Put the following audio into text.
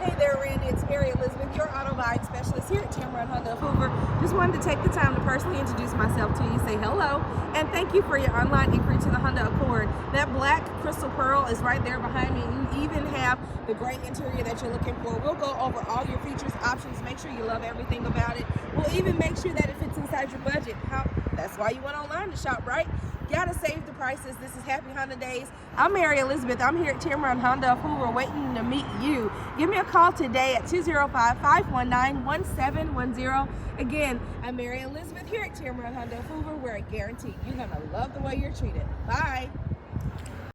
Hey there, Randy. It's Mary Elizabeth, your auto buying specialist here at Tameron Honda of Hoover. Just wanted to take the time to personally introduce myself to you, say hello, and thank you for your online inquiry to the Honda Accord. That black crystal pearl is right there behind me. You even have the gray interior that you're looking for. We'll go over all your features, options, make sure you love everything about it. We'll even make sure that it fits inside your budget. That's why you went online to shop, right? Gotta save the prices. This is Happy Honda Days. I'm Mary Elizabeth. I'm here at Tameron Honda of Hoover waiting to meet you. Give me a call today at 205-519-1710. Again, I'm Mary Elizabeth here at Tameron Honda of Hoover, where I guarantee you're gonna love the way you're treated. Bye.